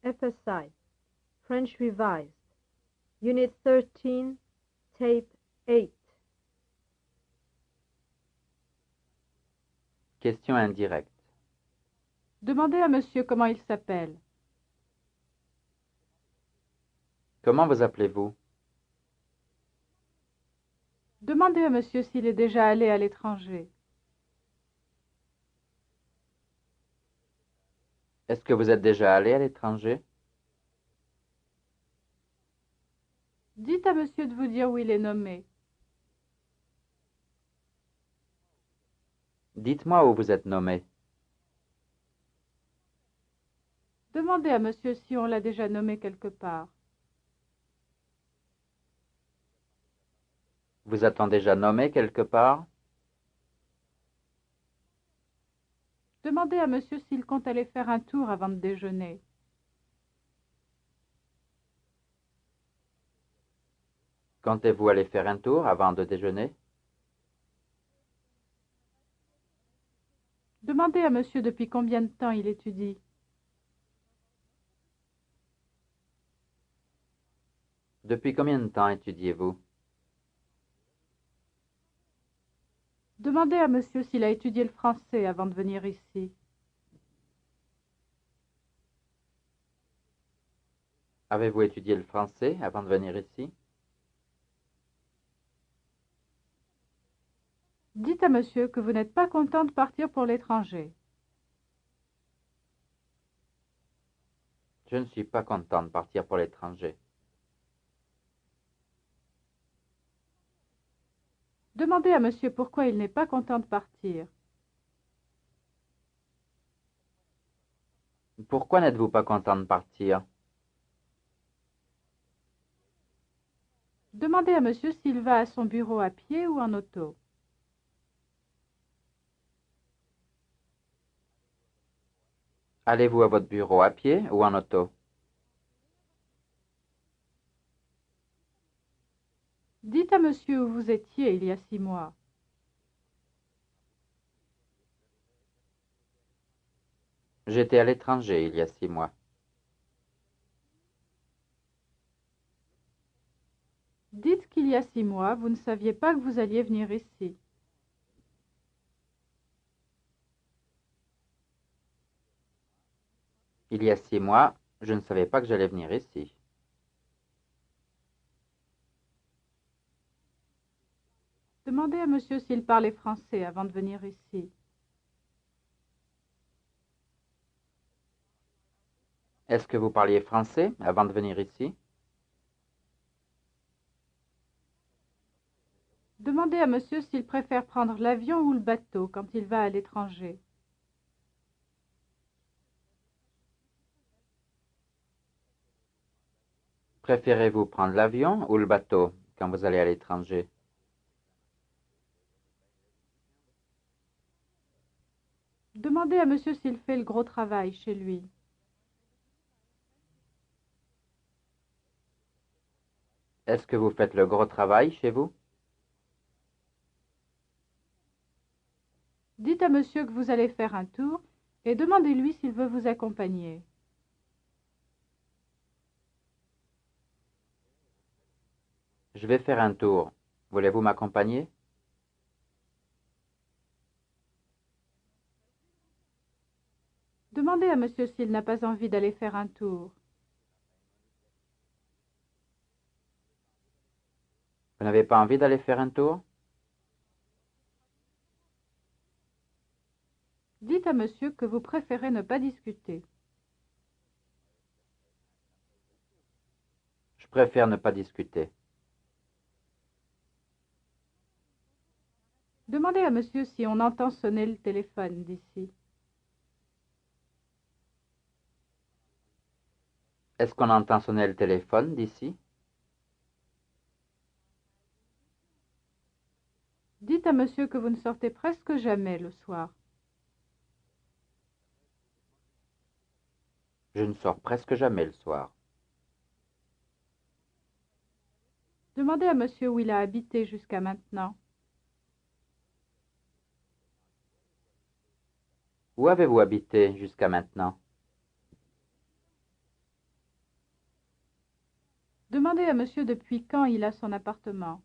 FSI, French Revised, Unit 13, Tape 8. Question indirecte. Demandez à monsieur comment il s'appelle. Comment vous appelez-vous? Demandez à monsieur s'il est déjà allé à l'étranger. Est-ce que vous êtes déjà allé à l'étranger? Dites à monsieur de vous dire où il est nommé. Dites-moi où vous êtes nommé. Demandez à monsieur si on l'a déjà nommé quelque part. Vous êtes déjà nommé quelque part? Demandez à monsieur s'il compte aller faire un tour avant de déjeuner. Comptez-vous aller faire un tour avant de déjeuner? Demandez à monsieur depuis combien de temps il étudie. Depuis combien de temps étudiez-vous? Demandez à monsieur s'il a étudié le français avant de venir ici. Avez-vous étudié le français avant de venir ici? Dites à monsieur que vous n'êtes pas content de partir pour l'étranger. Je ne suis pas content de partir pour l'étranger. Demandez à monsieur pourquoi il n'est pas content de partir. Pourquoi n'êtes-vous pas content de partir? Demandez à monsieur s'il va à son bureau à pied ou en auto. Allez-vous à votre bureau à pied ou en auto? Dites à monsieur où vous étiez il y a 6 mois. J'étais à l'étranger il y a 6 mois. Dites qu'il y a 6 mois, vous ne saviez pas que vous alliez venir ici. Il y a 6 mois, je ne savais pas que j'allais venir ici. Demandez à monsieur s'il parlait français avant de venir ici. Est-ce que vous parliez français avant de venir ici? Demandez à monsieur s'il préfère prendre l'avion ou le bateau quand il va à l'étranger. Préférez-vous prendre l'avion ou le bateau quand vous allez à l'étranger? Demandez à monsieur s'il fait le gros travail chez lui. Est-ce que vous faites le gros travail chez vous? Dites à monsieur que vous allez faire un tour et demandez-lui s'il veut vous accompagner. Je vais faire un tour. Voulez-vous m'accompagner? Demandez à monsieur s'il n'a pas envie d'aller faire un tour. Vous n'avez pas envie d'aller faire un tour? Dites à monsieur que vous préférez ne pas discuter. Je préfère ne pas discuter. Demandez à monsieur si on entend sonner le téléphone d'ici. Est-ce qu'on entend sonner le téléphone d'ici? Dites à monsieur que vous ne sortez presque jamais le soir. Je ne sors presque jamais le soir. Demandez à monsieur où il a habité jusqu'à maintenant. Où avez-vous habité jusqu'à maintenant? Demandez à monsieur depuis quand il a son appartement.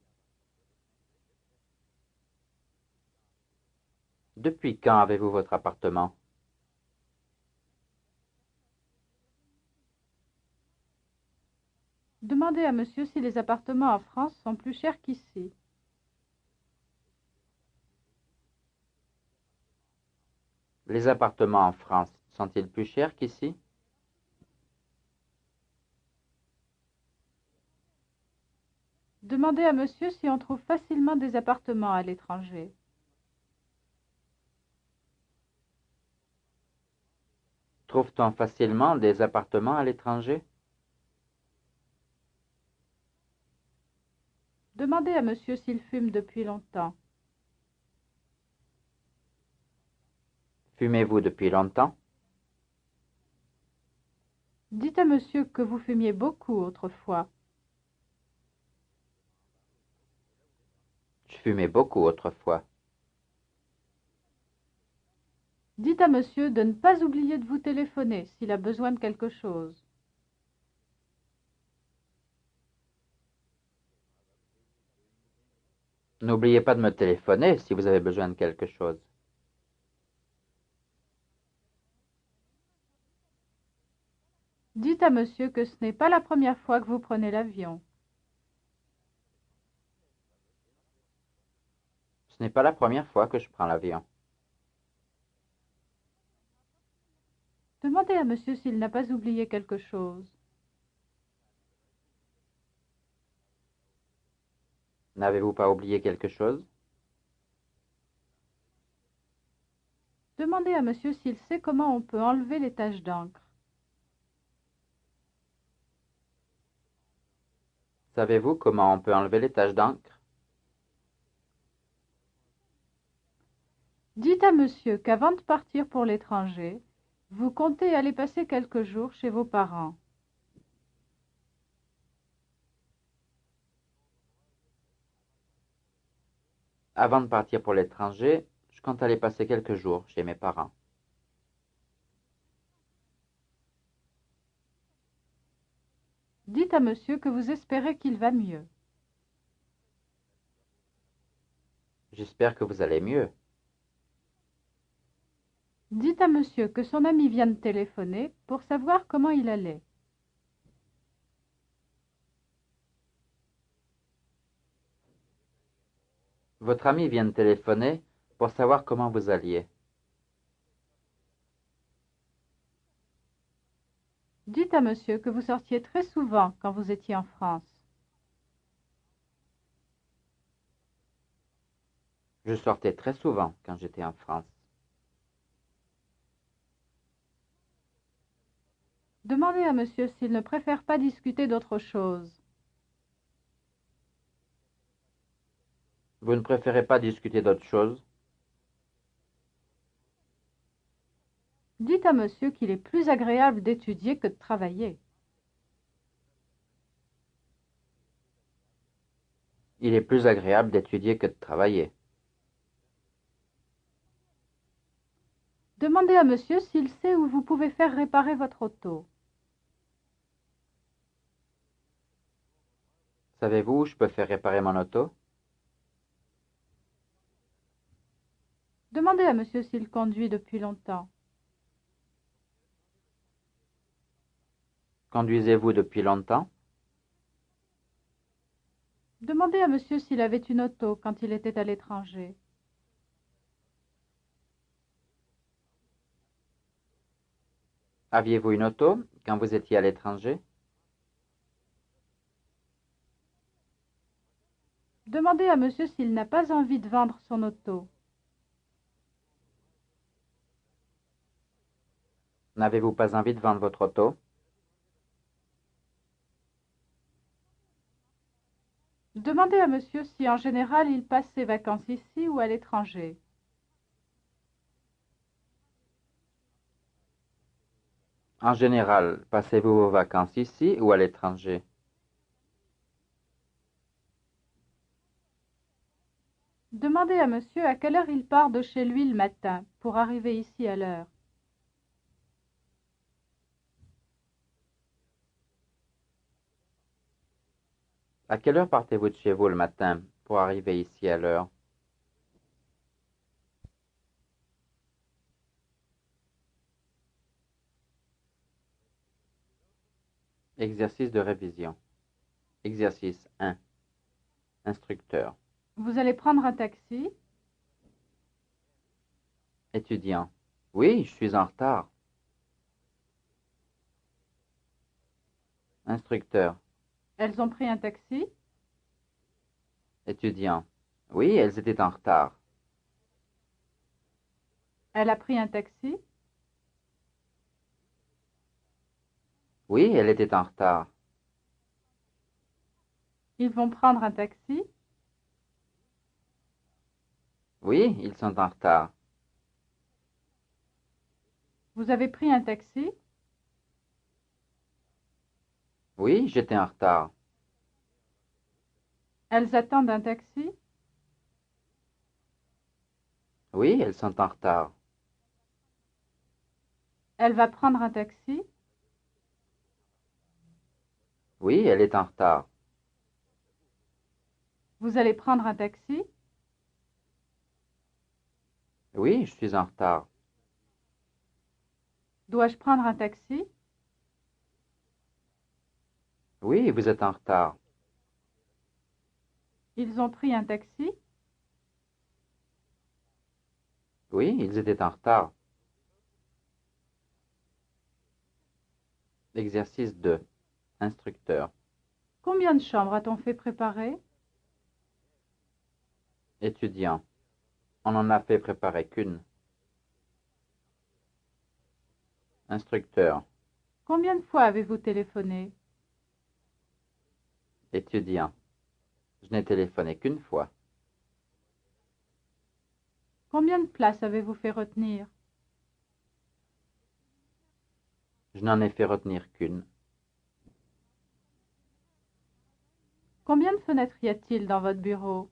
Depuis quand avez-vous votre appartement? Demandez à monsieur si les appartements en France sont plus chers qu'ici. Les appartements en France sont-ils plus chers qu'ici? Demandez à monsieur si on trouve facilement des appartements à l'étranger. Trouve-t-on facilement des appartements à l'étranger? Demandez à monsieur s'il fume depuis longtemps. Fumez-vous depuis longtemps? Dites à monsieur que vous fumiez beaucoup autrefois. Je fumais beaucoup autrefois. Dites à monsieur de ne pas oublier de vous téléphoner s'il a besoin de quelque chose. N'oubliez pas de me téléphoner si vous avez besoin de quelque chose. Dites à monsieur que ce n'est pas la première fois que vous prenez l'avion. Ce n'est pas la première fois que je prends l'avion. Demandez à monsieur s'il n'a pas oublié quelque chose. N'avez-vous pas oublié quelque chose? Demandez à monsieur s'il sait comment on peut enlever les taches d'encre. Savez-vous comment on peut enlever les taches d'encre? Dites à monsieur qu'avant de partir pour l'étranger, vous comptez aller passer quelques jours chez vos parents. Avant de partir pour l'étranger, je compte aller passer quelques jours chez mes parents. Dites à monsieur que vous espérez qu'il va mieux. J'espère que vous allez mieux. Dites à monsieur que son ami vient de téléphoner pour savoir comment il allait. Votre ami vient de téléphoner pour savoir comment vous alliez. Dites à monsieur que vous sortiez très souvent quand vous étiez en France. Je sortais très souvent quand j'étais en France. Demandez à monsieur s'il ne préfère pas discuter d'autre chose. Vous ne préférez pas discuter d'autre chose? Dites à monsieur qu'il est plus agréable d'étudier que de travailler. Il est plus agréable d'étudier que de travailler. Demandez à monsieur s'il sait où vous pouvez faire réparer votre auto. Savez-vous où je peux faire réparer mon auto? Demandez à monsieur s'il conduit depuis longtemps. Conduisez-vous depuis longtemps? Demandez à monsieur s'il avait une auto quand il était à l'étranger. Aviez-vous une auto quand vous étiez à l'étranger? Demandez à monsieur s'il n'a pas envie de vendre son auto. N'avez-vous pas envie de vendre votre auto? Demandez à monsieur si en général il passe ses vacances ici ou à l'étranger. En général, passez-vous vos vacances ici ou à l'étranger? Demandez à monsieur à quelle heure il part de chez lui le matin pour arriver ici à l'heure. À quelle heure partez-vous de chez vous le matin pour arriver ici à l'heure? Exercice de révision. Exercice 1. Instructeur. Vous allez prendre un taxi? Étudiant. Oui, je suis en retard. Instructeur. Elles ont pris un taxi? Étudiant. Oui, elles étaient en retard. Elle a pris un taxi? Oui, elle était en retard. Ils vont prendre un taxi? Oui, ils sont en retard. Vous avez pris un taxi? Oui, j'étais en retard. Elles attendent un taxi? Oui, elles sont en retard. Elle va prendre un taxi? Oui, elle est en retard. Vous allez prendre un taxi? Oui, je suis en retard. Dois-je prendre un taxi? Oui, vous êtes en retard. Ils ont pris un taxi? Oui, ils étaient en retard. Exercice 2. Instructeur. Combien de chambres a-t-on fait préparer? Étudiant. On n'en a fait préparer qu'une. Instructeur. Combien de fois avez-vous téléphoné? Étudiant. Je n'ai téléphoné qu'une fois. Combien de places avez-vous fait retenir? Je n'en ai fait retenir qu'une. Combien de fenêtres y a-t-il dans votre bureau?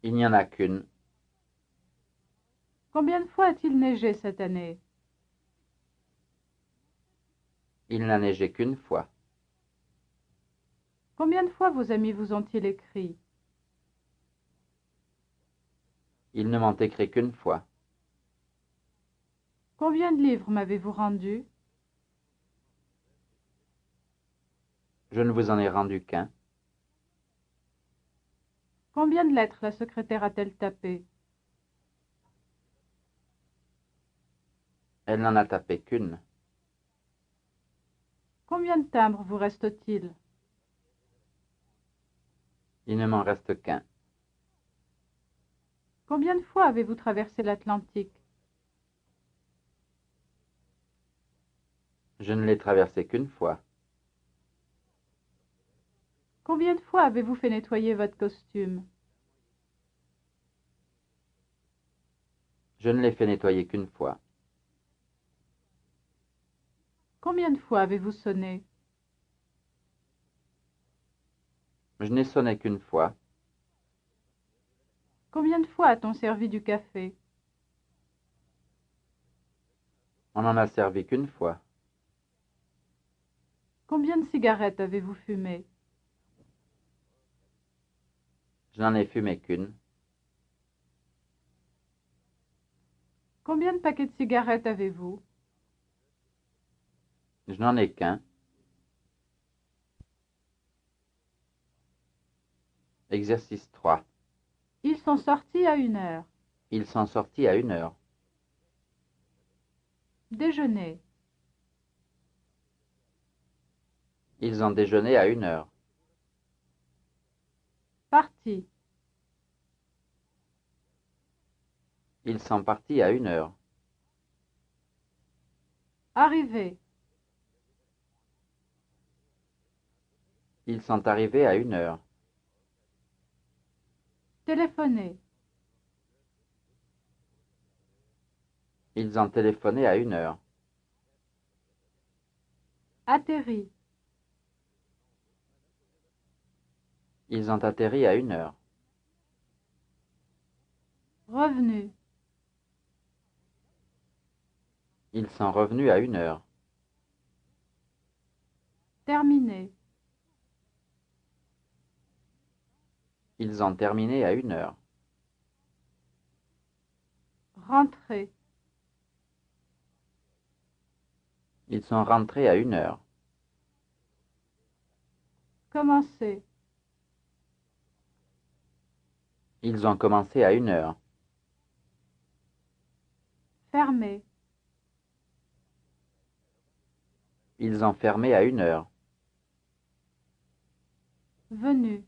Il n'y en a qu'une. Combien de fois a-t-il neigé cette année? Il n'a neigé qu'une fois. Combien de fois vos amis vous ont-ils écrit? Ils ne m'ont écrit qu'une fois. Combien de livres m'avez-vous rendu? Je ne vous en ai rendu qu'un. Combien de lettres la secrétaire a-t-elle tapé? Elle n'en a tapé qu'une. Combien de timbres vous reste-t-il? Il ne m'en reste qu'un. Combien de fois avez-vous traversé l'Atlantique? Je ne l'ai traversé qu'une fois. Combien de fois avez-vous fait nettoyer votre costume? Je ne l'ai fait nettoyer qu'une fois. Combien de fois avez-vous sonné? Je n'ai sonné qu'une fois. Combien de fois a-t-on servi du café? On n'en a servi qu'une fois. Combien de cigarettes avez-vous fumé? Je n'en ai fumé qu'une. Combien de paquets de cigarettes avez-vous? Je n'en ai qu'un. Exercice 3. Ils sont sortis à 1 heure. Ils sont sortis à 1 heure. Déjeuner. Ils ont déjeuné à 1 heure. Parti. Ils sont partis à 1 heure. Arrivé. Ils sont arrivés à 1 heure. Téléphoner. Ils ont téléphoné à 1 heure. Atterri. Ils ont atterri à 1 heure. Revenu. Ils sont revenus à 1 heure. Terminé. Ils ont terminé à 1 heure. Rentrer. Ils sont rentrés à 1 heure. Commencer. Ils ont commencé à 1 heure. Fermer. Ils ont fermé à 1 heure. Venu.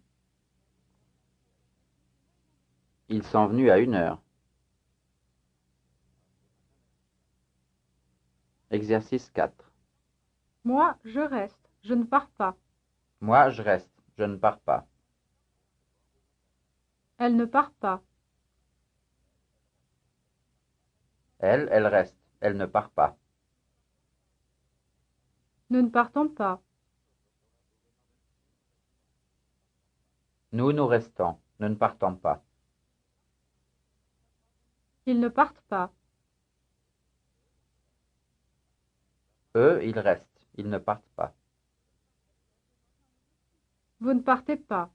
Ils sont venus à 1 heure. Exercice 4. Moi, je reste. Je ne pars pas. Moi, je reste. Je ne pars pas. Elle ne part pas. Elle reste. Elle ne part pas. Nous ne partons pas. Nous restons. Nous ne partons pas. Ils ne partent pas. Eux, ils restent. Ils ne partent pas. Vous ne partez pas.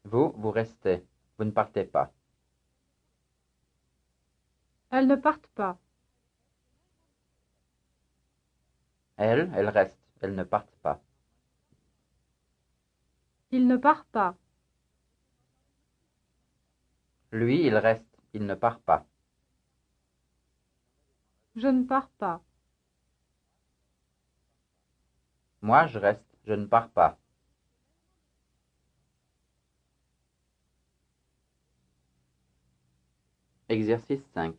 Vous restez. Vous ne partez pas. Elles ne partent pas. Elles restent. Elles ne partent pas. Il ne part pas. Lui, il reste. Il ne part pas. Je ne pars pas. Moi, je reste. Je ne pars pas. Exercice 5.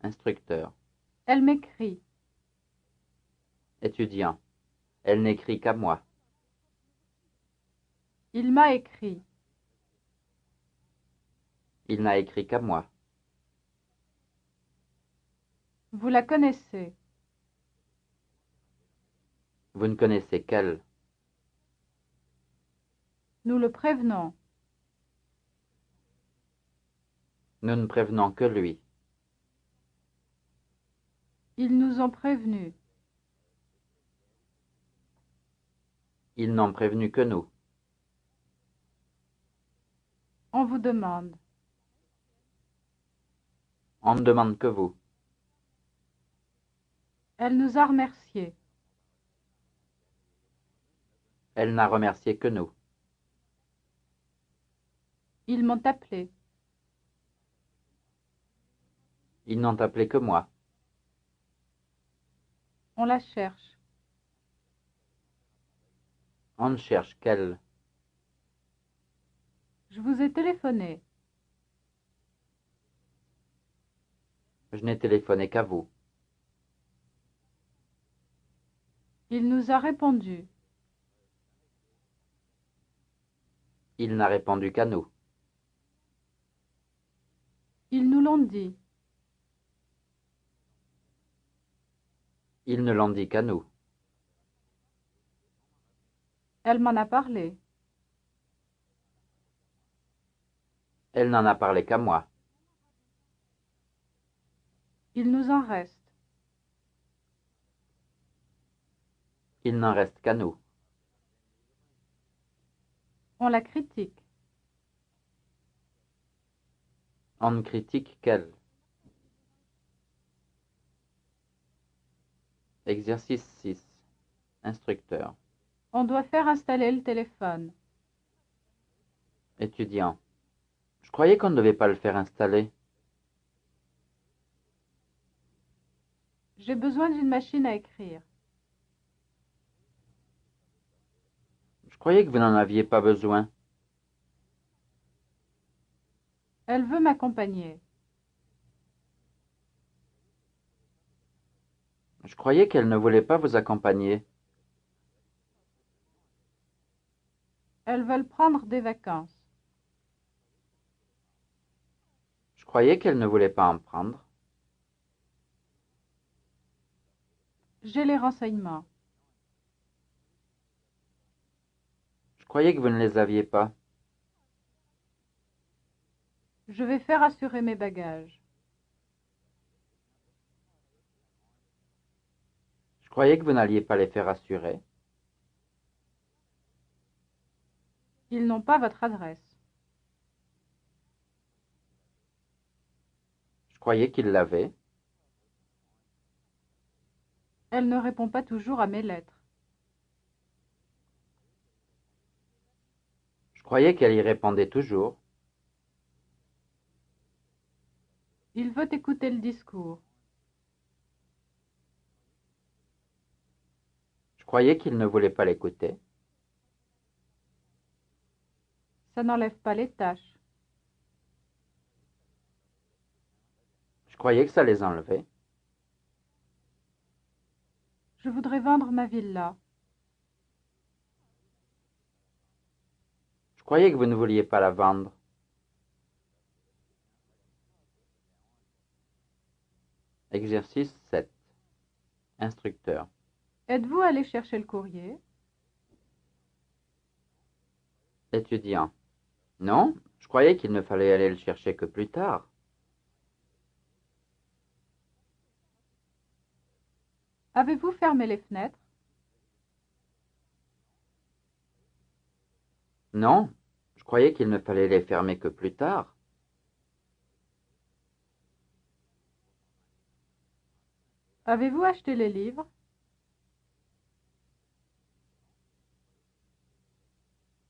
Instructeur. Elle m'écrit. Étudiant. Elle n'écrit qu'à moi. Il m'a écrit. Il n'a écrit qu'à moi. Vous la connaissez. Vous ne connaissez qu'elle. Nous le prévenons. Nous ne prévenons que lui. Ils nous ont prévenus. Ils n'ont prévenu que nous. On vous demande. On ne demande que vous. Elle nous a remerciés. Elle n'a remercié que nous. Ils m'ont appelé. Ils n'ont appelé que moi. On la cherche. On ne cherche qu'elle. Je vous ai téléphoné. Je n'ai téléphoné qu'à vous. Il nous a répondu. Il n'a répondu qu'à nous. Ils nous l'ont dit. Ils ne l'ont dit qu'à nous. Elle m'en a parlé. Elle n'en a parlé qu'à moi. Il nous en reste. Il n'en reste qu'à nous. On la critique. On ne critique qu'elle. Exercice 6. Instructeur. On doit faire installer le téléphone. Étudiant. Je croyais qu'on ne devait pas le faire installer. J'ai besoin d'une machine à écrire. Je croyais que vous n'en aviez pas besoin. Elle veut m'accompagner. Je croyais qu'elle ne voulait pas vous accompagner. Elles veulent prendre des vacances. Je croyais qu'elle ne voulait pas en prendre. J'ai les renseignements. Je croyais que vous ne les aviez pas. Je vais faire assurer mes bagages. Je croyais que vous n'alliez pas les faire assurer. Ils n'ont pas votre adresse. Je croyais qu'ils l'avaient. Elle ne répond pas toujours à mes lettres. Je croyais qu'elle y répondait toujours. Il veut écouter le discours. Je croyais qu'il ne voulait pas l'écouter. Ça n'enlève pas les tâches. Je croyais que ça les enlevait. Je voudrais vendre ma villa. Je croyais que vous ne vouliez pas la vendre. Exercice 7. Instructeur. Êtes-vous allé chercher le courrier? Étudiant. Non, je croyais qu'il ne fallait aller le chercher que plus tard. Avez-vous fermé les fenêtres? Non, je croyais qu'il ne fallait les fermer que plus tard. Avez-vous acheté les livres?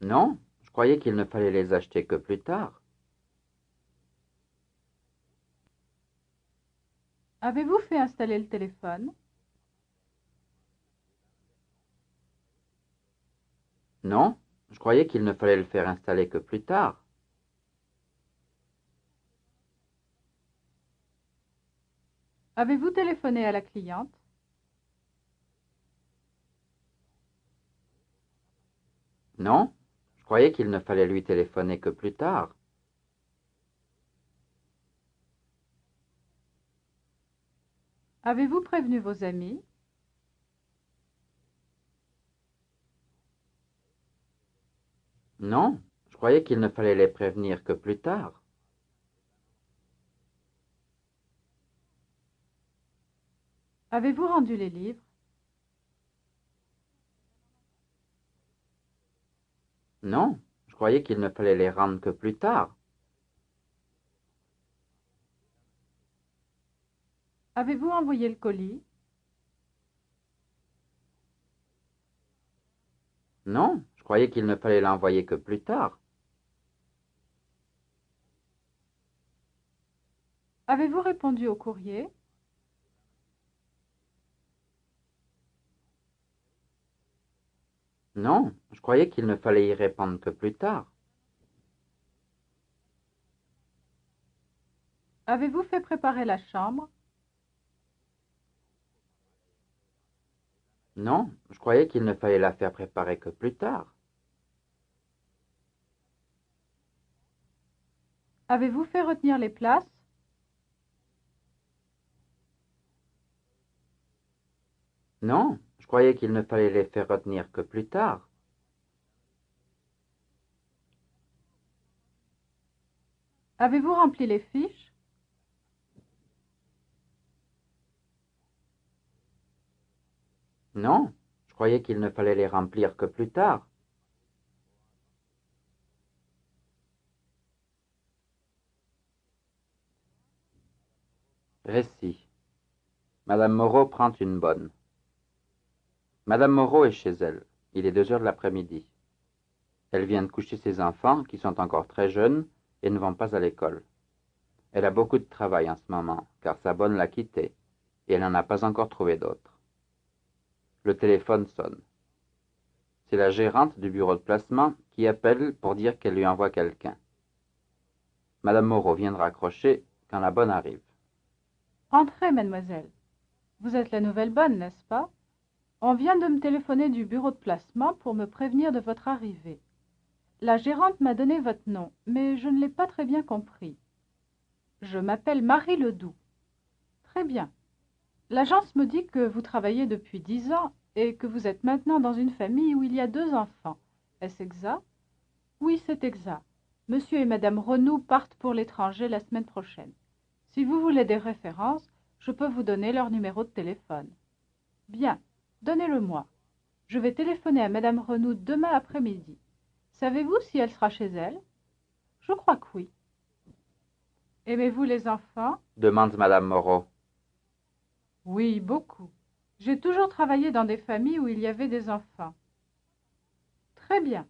Non, je croyais qu'il ne fallait les acheter que plus tard. Avez-vous fait installer le téléphone? Non, je croyais qu'il ne fallait le faire installer que plus tard. Avez-vous téléphoné à la cliente? Non, je croyais qu'il ne fallait lui téléphoner que plus tard. Avez-vous prévenu vos amis? Non, je croyais qu'il ne fallait les prévenir que plus tard. Avez-vous rendu les livres? Non, je croyais qu'il ne fallait les rendre que plus tard. Avez-vous envoyé le colis? Non, je croyais qu'il ne fallait l'envoyer que plus tard. Avez-vous répondu au courrier? Non, je croyais qu'il ne fallait y répondre que plus tard. Avez-vous fait préparer la chambre? Non, je croyais qu'il ne fallait la faire préparer que plus tard. Avez-vous fait retenir les places? Non, je croyais qu'il ne fallait les faire retenir que plus tard. Avez-vous rempli les fiches? Non, je croyais qu'il ne fallait les remplir que plus tard. Récit. Madame Moreau prend une bonne. Madame Moreau est chez elle. Il est 2 heures de l'après-midi. Elle vient de coucher ses enfants, qui sont encore très jeunes et ne vont pas à l'école. Elle a beaucoup de travail en ce moment, car sa bonne l'a quittée, et elle n'en a pas encore trouvé d'autre. Le téléphone sonne. C'est la gérante du bureau de placement qui appelle pour dire qu'elle lui envoie quelqu'un. Madame Moreau vient de raccrocher quand la bonne arrive. Entrez, mademoiselle. Vous êtes la nouvelle bonne, n'est-ce pas? On vient de me téléphoner du bureau de placement pour me prévenir de votre arrivée. La gérante m'a donné votre nom, mais je ne l'ai pas très bien compris. Je m'appelle Marie Ledoux. Très bien. L'agence me dit que vous travaillez depuis 10 ans et que vous êtes maintenant dans une famille où il y a 2 enfants. Est-ce exact? Oui, c'est exact. Monsieur et madame Renou partent pour l'étranger la semaine prochaine. Si vous voulez des références, je peux vous donner leur numéro de téléphone. Bien, donnez-le-moi. Je vais téléphoner à madame Renou demain après-midi. Savez-vous si elle sera chez elle? Je crois que oui. Aimez-vous les enfants? demande Madame Moreau. Oui, beaucoup. J'ai toujours travaillé dans des familles où il y avait des enfants. Très bien.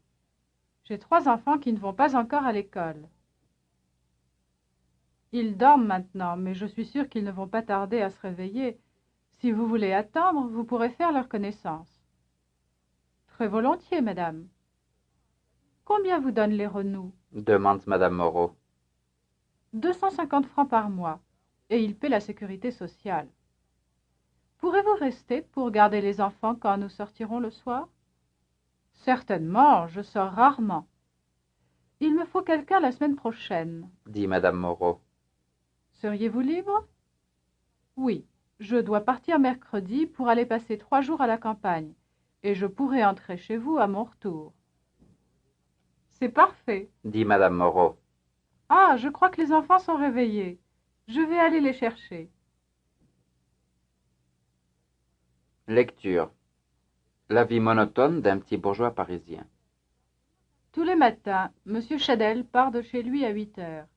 J'ai 3 enfants qui ne vont pas encore à l'école. Ils dorment maintenant, mais je suis sûre qu'ils ne vont pas tarder à se réveiller. Si vous voulez attendre, vous pourrez faire leur connaissance. Très volontiers, madame. Combien vous donnent les Renou? demande Madame Moreau. 250 francs par mois, et ils paient la sécurité sociale. Pourrez-vous rester pour garder les enfants quand nous sortirons le soir? Certainement, je sors rarement. Il me faut quelqu'un la semaine prochaine. Dit Madame Moreau. Seriez-vous libre? Oui, je dois partir mercredi pour aller passer 3 jours à la campagne, et je pourrai entrer chez vous à mon retour. C'est parfait. Dit Madame Moreau. Ah, je crois que les enfants sont réveillés. Je vais aller les chercher. Lecture. La vie monotone d'un petit bourgeois parisien. Tous les matins, M. Chadel part de chez lui à 8 heures.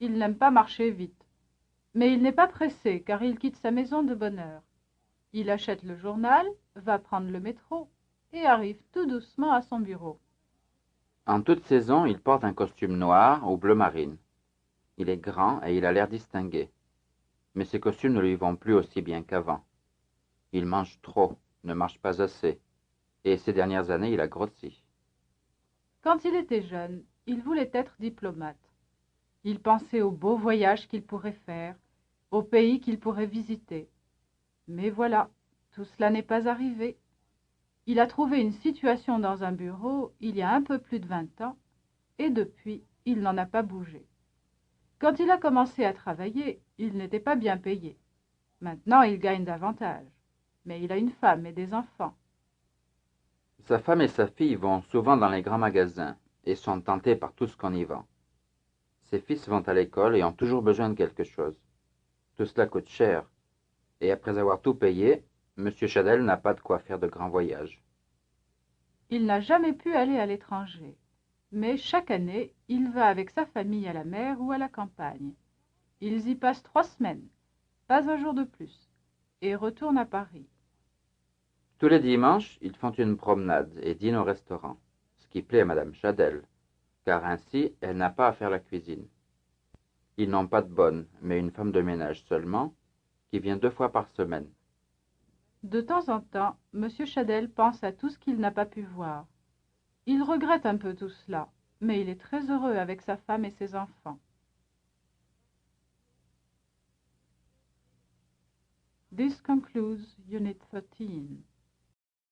Il n'aime pas marcher vite. Mais il n'est pas pressé, car il quitte sa maison de bonne heure. Il achète le journal, va prendre le métro et arrive tout doucement à son bureau. En toute saison, il porte un costume noir ou bleu marine. Il est grand et il a l'air distingué. Mais ses costumes ne lui vont plus aussi bien qu'avant. Il mange trop, ne marche pas assez. Et ces dernières années, il a grossi. Quand il était jeune, il voulait être diplomate. Il pensait aux beaux voyages qu'il pourrait faire, aux pays qu'il pourrait visiter. Mais voilà, tout cela n'est pas arrivé. Il a trouvé une situation dans un bureau il y a un peu plus de 20 ans, et depuis, il n'en a pas bougé. Quand il a commencé à travailler, il n'était pas bien payé. Maintenant, il gagne davantage. Mais il a une femme et des enfants. Sa femme et sa fille vont souvent dans les grands magasins et sont tentés par tout ce qu'on y vend. Ses fils vont à l'école et ont toujours besoin de quelque chose. Tout cela coûte cher. Et après avoir tout payé, M. Chadel n'a pas de quoi faire de grands voyages. Il n'a jamais pu aller à l'étranger. Mais chaque année, il va avec sa famille à la mer ou à la campagne. Ils y passent 3 semaines, pas un jour de plus, et retournent à Paris. Tous les dimanches, ils font une promenade et dînent au restaurant, ce qui plaît à Madame Chadel, car ainsi elle n'a pas à faire la cuisine. Ils n'ont pas de bonne, mais une femme de ménage seulement, qui vient 2 fois par semaine. De temps en temps, M. Chadel pense à tout ce qu'il n'a pas pu voir. Il regrette un peu tout cela, mais il est très heureux avec sa femme et ses enfants. This concludes Unit 13.